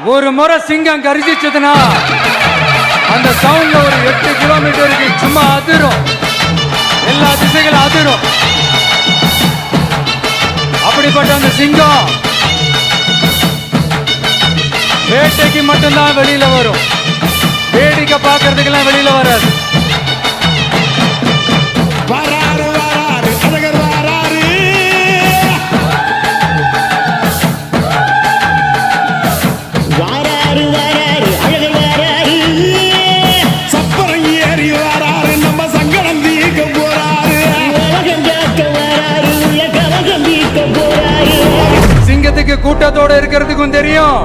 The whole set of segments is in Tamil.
ஒரு முறை சிங்கம் கரிச்சிச்சதுன்னா அந்த சவுண்ட் ஒரு 8 கிலோமீட்டருக்கு சும்மா அதிரும், எல்லா திசைகளும் அதிரும். அப்படிப்பட்ட அந்த சிங்கம் வேட்டைக்கு மட்டும்தான் வெளியில வரும், வேடிக்கை பார்க்கறதுக்கெல்லாம் வெளியில வராது. சிங்கத்துக்கு கூட்டத்தோட இருக்கிறதுக்கும் தெரியும்,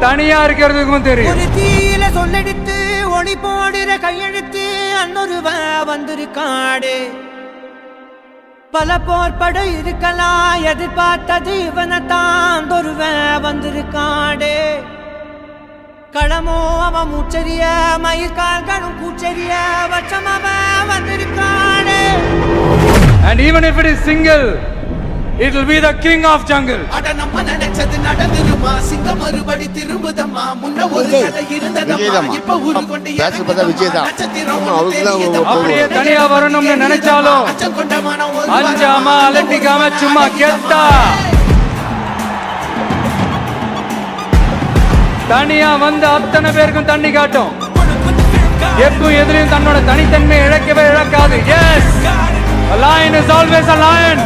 தனியா இருக்கிறதுக்கும் தெரியும். ஒரு தீயில சொல்லெடுத்து ஒளி போடுற கையெழுத்து அன்னொருவ வந்திருக்காடு. பல போர்பட இருக்கலாம், எதிர்பார்த்தது இவனைத்தான் ஒருவ வந்திருக்காடு. களமோ அவன் மூச்சரிய, மயிர்கால்களும் கூச்சரிய, வச்சம் அவன் வந்திருக்காடு. And even if it is single, it will be the king of jungle. அட நம்ம நினைச்சது நடந்துருமா, சிங்கம் மறுபடி திரும்புதம்மா. முன்ன ஒரு கதை இருந்ததம்மா, இப்ப ஊரு கொண்டு பேசுறத விஜயதான். அப்படியே தனியா வரணும்னு நினைச்சாலும் அஞ்சாம அலட்டிக்காம சும்மா கெத்தா தனியா வந்து அத்தனை பேருக்கும் தண்ணி காட்டும். எப்பவும் எதிரையும் தன்னோட தனித்தன்மையை இழக்கவே இழக்காது. Yes, a lion is always a lion.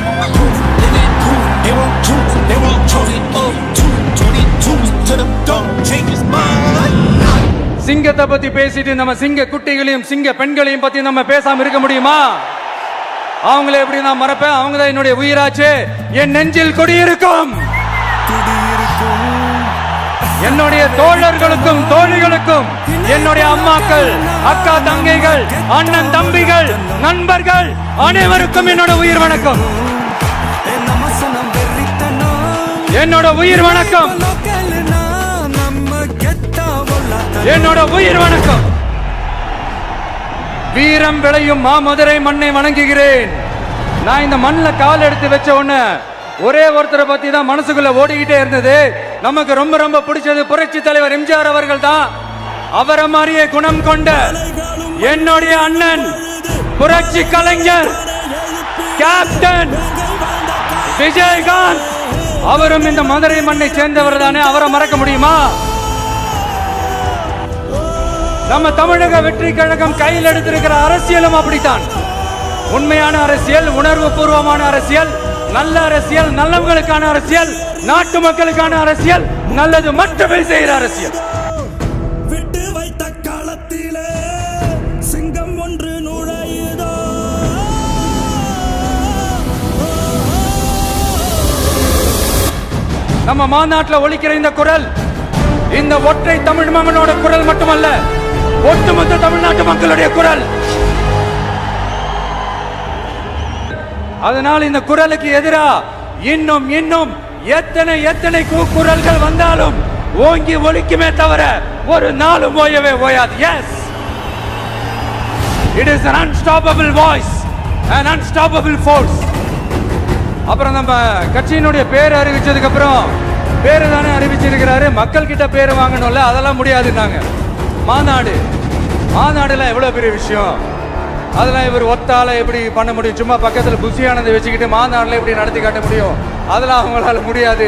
சிங்கத்தை பத்தி பேசிட்டு நம்ம சிங்க குட்டிகளையும் சிங்க பெண்களையும் பத்தி நம்ம பேசாம இருக்க முடியுமா? அவங்களை எப்படி நான் மறப்பேன்? அவங்க தான் என்னுடைய உயிராச்சு. என் நெஞ்சில் குடியிருக்கும். என்னுடைய தோழர்களுக்கும் தோழிகளுக்கும், என்னுடைய அம்மாக்கள், அக்கா தங்கைகள், அண்ணன் தம்பிகள், நண்பர்கள் அனைவருக்கும் என்னோட உயிர் வணக்கம். என்னோட உயிர் வணக்கம், என்னோட உயிர் வணக்கம். வீரம் விளையும் மாமதுரை மண்ணை வணங்குகிறேன். நான் இந்த மண்ணில் கால் எடுத்து வச்ச உடனே ஒரே ஒருத்தரை பத்தி தான் மனசுக்குள்ள ஓடிக்கிட்டே இருந்தது. நமக்கு ரொம்ப ரொம்ப பிடிச்சது புரட்சி தலைவர் எம்ஜிஆர் அவர்கள் தான். அவரை மாதிரியே குணம் கொண்ட என்னுடைய அண்ணன் புரட்சி கலைஞர் கேப்டன் விஜயகாந்த் அவரும் இந்த மதுரை மண்ணை சேர்ந்தவர் தானே. அவரை மறக்க முடியுமா? நம்ம தமிழக வெற்றி கழகம் கையில் எடுத்திருக்கிற அரசியலும் அப்படித்தான். உண்மையான அரசியல், உணர்வு பூர்வமான அரசியல், நல்ல அரசியல், நல்லவங்களுக்கான அரசியல், நாட்டு மக்களுக்கான அரசியல், நல்லது மட்டுமே செய்கிற அரசியல். விட்டு வைத்த காலத்திலே சிங்கம் ஒன்று நுழையுதோ. நம்ம மாநாட்டில் ஒலிக்கிற இந்த குரல், இந்த ஒற்றை தமிழ் மகனோட குரல் மட்டுமல்ல, ஒட்டுமொத்த தமிழ்நாட்டு மக்களுடைய குரல். அதனால் இந்த குரலுக்கு எதிரா இன்னும் இன்னும் எத்தனை எத்தனை குரல்கள் வந்தாலும் ஓங்கி ஒலிக்குமே தவிர ஒரு நாளும் ஓயவே ஓயாது. Yes, it is an unstoppable voice, an unstoppable force. அப்புறம் நம்ம கட்சியினுடைய பேர் அறிவிச்சதுக்கு அப்புறம் பேரு தானே அறிவிச்சிருக்கிறாரு, மக்கள் கிட்ட பேர் வாங்கணும்ல, அதெல்லாம் முடியாதுன்னாங்க. மாநாடுலாம் எவ்வளவு பெரிய விஷயம், அதெல்லாம் இவர் ஒத்தால எப்படி பண்ண முடியும்? சும்மா பக்கத்தில் புசியானதை வச்சுக்கிட்டு மாநாடுல எப்படி நடத்தி காட்ட முடியும்? அதெல்லாம் அவங்களால முடியாது.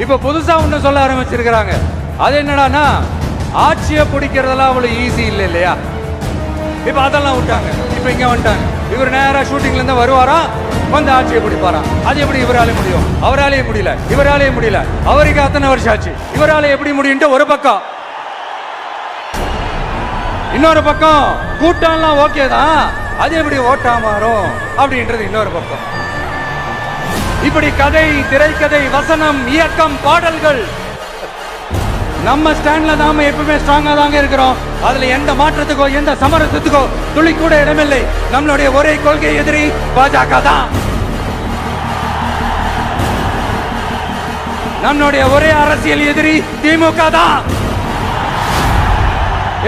இப்ப புதுசா ஒண்ணு சொல்ல ஆரம்பிச்சிருக்கிறாங்க. அது என்னடானா, ஆட்சியை பிடிக்கிறதெல்லாம் அவ்வளவு ஈஸி இல்லை இல்லையா? இப்ப அதெல்லாம் விட்டாங்க. இப்ப இங்க வந்துட்டாங்க. இவர் நேரா ஷூட்டிங்ல இருந்து வருவாரா, வந்து ஆட்சியை பிடிப்பாராம். அது எப்படி இவராலே முடியும்? அவராலேயே முடியல, இவராலேயே முடியல. அவருக்கு அத்தனை வருஷம் ஆச்சு, இவராலே எப்படி முடியும்? ஒரு பக்கம். இன்னொரு பக்கம் கூட்டம்லாம் ஓகே தான், அது எப்படி ஓட்டா மாறும் அப்படின்றது இன்னொரு பக்கம். இப்படி கதை, திரைக்கதை, வசனம், இயக்கம், பாடல்கள், நம்ம ஸ்டாண்ட்ல நாம எப்பவுமே ஸ்ட்ராங்கா தாங்க இருக்கிறோம். அதுல எந்த மாற்றத்துக்கோ எந்த சமரசத்துக்கோ துளி கூட இடமில்லை. நம்மளுடைய ஒரே கொள்கை எதிரி பாஜக தான். நம்மளுடைய ஒரே அரசியல் எதிரி திமுக தான்.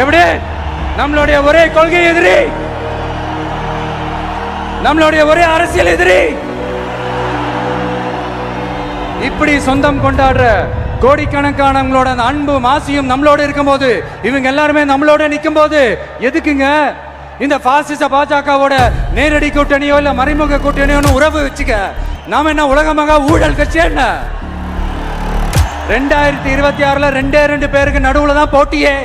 எப்படி? நம்மளுடைய ஒரே கொள்கை எதிரி, நம்மளுடைய ஒரே அரசியல் எதிரி. இப்படி சொந்தம் கொண்டாடுற கோடிக்கணக்கானவங்களோட அந்த அன்பு மாசியும் நம்மளோட இருக்கும்போது, இவங்க எல்லாருமே நம்மளோட நிற்கும் போது எதுக்குங்க இந்த பாசிச பாஜகவோட நேரடி கூட்டணியோ இல்ல மறைமுக கூட்டணியோன்னு உறவு வச்சுக்க? நாம என்ன உலகமாக ஊழல் கட்சி என்ன? 2026 2 பேருக்கு நடுவுல தான் போட்டியே.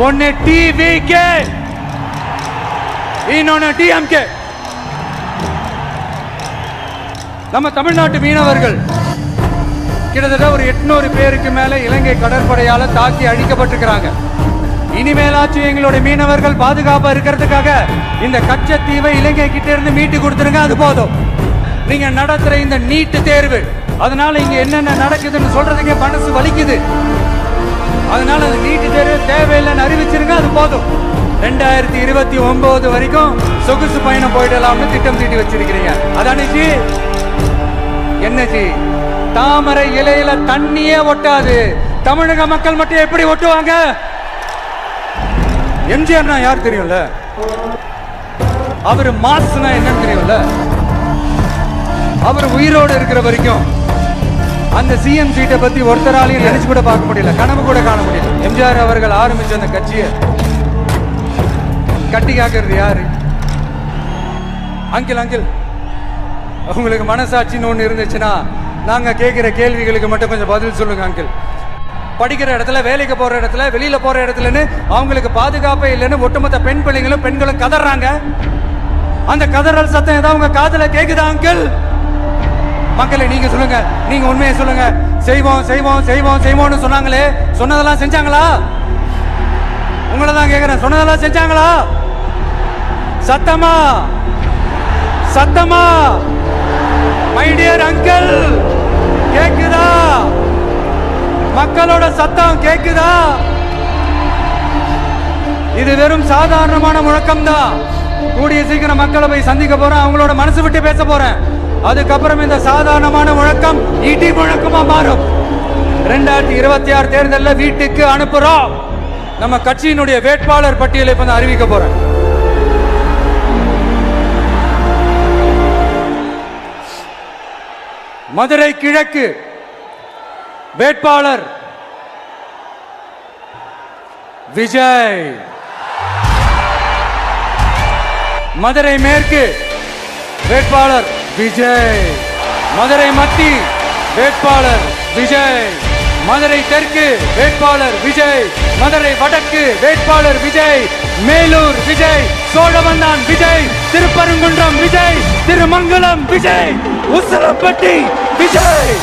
ஒன்னு டிவிகே, இன்னொன்னு டிஎம்கே. நம்ம தமிழ்நாட்டு மீனவர்கள் கிட்டத்தட்ட ஒரு 800 பேருக்கு மேல இலங்கை கடற்படையால தாக்கி அழிக்கப்பட்டிருக்கிறாங்க. இனிமேலாச்சும் எங்களுடைய மீனவர்கள் பாதுகாப்பா இருக்கிறதுக்காக இந்த கச்சத்தீவை இலங்கை கிட்ட இருந்து மீட்டு கொடுத்துருங்க, அது போதும். நீங்க நடத்துற இந்த நீட்டு தேர்வு, அதனால இங்க என்னென்ன நடக்குதுன்னு சொல்றதுக்கே மனசு வலிக்குது. அதனால அந்த நீட்டு தேர்வு தேவையில்லைன்னு அறிவிச்சிருங்க, அது போதும். 2029 வரைக்கும் சொகுசு பயணம் போயிடலாம்னு திட்டம் தீட்டி வச்சிருக்கிறீங்க. அதானே ஜி? என்ன ஜி? தாமரை இலையில தண்ணியே ஒட்டாது, தமிழக மக்கள் மட்டும் எப்படி ஒட்டுவாங்க? எம்ஜிஆர்னா யார் தெரியும்ல? அவர் மாஸ்னா என்னன்னு தெரியும்ல? அவர் உயிரோடு இருக்கிற வரைக்கும் அந்த சிஎம் சீட்டை பத்தி ஒருத்தராலையும் நினைச்சு கூட பார்க்க முடியல, கனவு கூட காண முடியல. எம்ஜிஆர் அவர்கள் ஆரம்பிச்ச அந்த கட்சியை கட்டி காக்கிறது யாரு? அங்கிள் அங்கிள், உங்களுக்கு மனசாட்சின்னு ஒண்ணு இருந்துச்சுன்னா நாங்க கேட்கிற கேள்விகளுக்கு மட்டும் கொஞ்சம் பதில் சொல்லுங்க அங்கிள். படிக்கிற இடத்துல, வேலைக்கு போற இடத்துல, வெளியில போற இடத்துலன்னு அவங்களுக்கு பாதுகாப்பே இல்லைன்னு ஒட்டுமொத்த பெண் பிள்ளைங்களும் பெண்களும் கதறாங்க. அந்த கதறல் சத்தம் ஏதாவது உங்க காதுல கேக்குதா அங்கிள்? மக்களை நீங்க சொல்லுங்க, நீங்க உண்மையை சொல்லுங்க. செய்வோம் செய்வோம் செய்வோம் செய்வோம்னு சொன்னாங்களே, சொன்னதெல்லாம் செஞ்சாங்களா? உங்களை தான் கேக்குறேன், சொன்னதெல்லாம் செஞ்சாங்களா? சத்தமா சத்தமா மை டியர் அங்கிள், கேக்குதா? மக்களோட சத்தம் கேக்குதா? இது வெறும் சாதாரணமான முழக்கம் தான். கூடிய சீக்கிரம் மக்களை போய் சந்திக்க போறேன், அவங்களோட மனசு விட்டு பேச போறேன். அதுக்கப்புறம் இந்த சாதாரணமான முழக்கம் இடி முழக்கமா மாறும். 2026 தேர்தலில் வீட்டுக்கு அனுப்புறோம். நம்ம கட்சியினுடைய வேட்பாளர் பட்டியலை இப்ப நான் அறிவிக்க போறேன். மதுரை கிழக்கு வேட்பாளர் விஜய். மதுரை மேற்கு வேட்பாளர் விஜய். மதுரை மத்தி வேட்பாளர் விஜய். மதுரை தெற்கு வேட்பாளர் விஜய். மதுரை வடக்கு வேட்பாளர் விஜய். மேலூர் விஜய். சோழவந்தான் விஜய். திருப்பரங்குன்றம் விஜய். திருமங்கலம் விஜய். உசிலம்பட்டி விஜய்.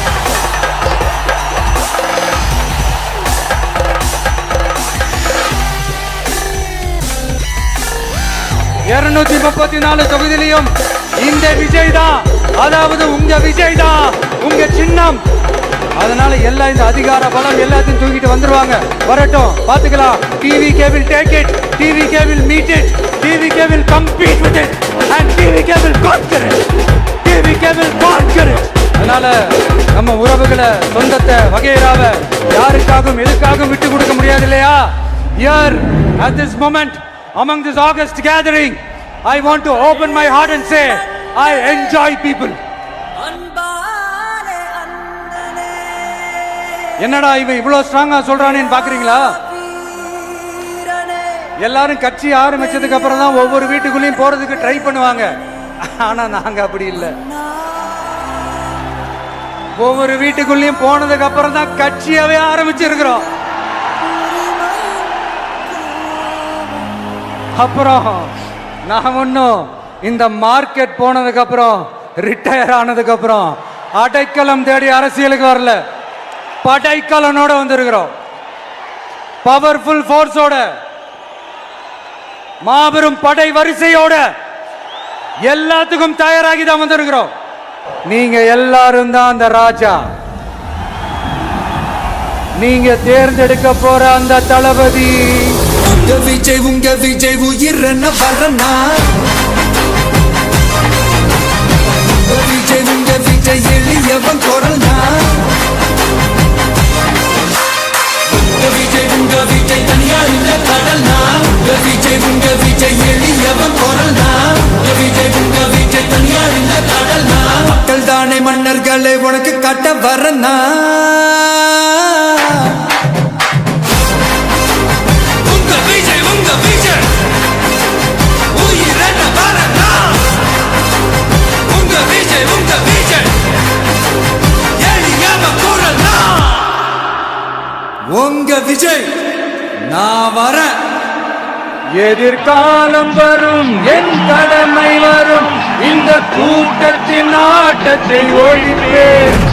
இருநூத்தி 34 தொகுதியிலையும் இந்த விஜய் தான், அதாவது உங்க விஜய் தான் உங்க சின்னம். அதனால எல்லா இந்த அதிகார பலம் எல்லாத்தையும் தூக்கிட்டு வந்துருவாங்க. வரட்டும், பாத்துக்கலாம். TVK will take it, TVK will meet it, TVK will compete with it and TVK will conquer it, TVK will conquer it. அதனால நம்ம உறவுகளை, சொந்தத்தை, வகையறாவை யாருக்காகவும் எதுக்காகவும் விட்டு கொடுக்க முடியாது இல்லையா? Here at this moment among this August gathering, I want to open my heart and say I enjoy people. என்னடா இவன் இவ்வளவு ஸ்ட்ராங்கா சொல்றானேன்னு பாக்குறீங்களா? எல்லாரும் கட்சி ஆரம்பிச்சதுக்கு அப்புறம் தான் ஒவ்வொரு வீட்டுக்குள்ளேயும் போறதுக்கு ட்ரை பண்ணுவாங்க. ஆனா நாங்க அப்படி இல்லை. ஒவ்வொரு வீட்டுக்குள்ளேயும் போனதுக்கு அப்புறம் தான் கட்சியாவே ஆரம்பிச்சிருக்கிறோம். அப்புறம் நான் ஒன்னும் இந்த மார்க்கெட் போனதுக்கு அப்புறம், ரிட்டையர் ஆனதுக்கு அப்புறம் அடைக்கலம் தேடி அரசியலுக்கு வரல. படைக்கலனோட வந்திருக்கிறோம். பவர்ஃபுல் ஃபோர்ஸோட, மாபெரும் படை வரிசையோட, எல்லாத்துக்கும் தயாராகி தான் வந்திருக்கிறோம். நீங்க எல்லாரும் தான் அந்த ராஜா. நீங்க தேர்ந்தெடுக்க போற அந்த தளபதி. உங்க விஜய் உயிரன வரனா, உங்க விஜய் எளியவன் குரல்னா, உங்க விஜய் தனியார் இந்த கடல்னா, உங்க விஜய் எளியவன் குரல்னா, உங்க விஜய் தனியார் இந்த கடல்னா. மக்கள் தானே மன்னர் உனக்கு காட்ட வரனா உங்க விஜய் உயிரென வரனா உங்க விஜய் எளியாம கூறனா உங்க விஜய் நான் வரேன் எதிர்காலம் வரும் என் கடமை வரும் இந்த கூட்டத்தின் ஆட்டத்தை ஒழிப்பேன்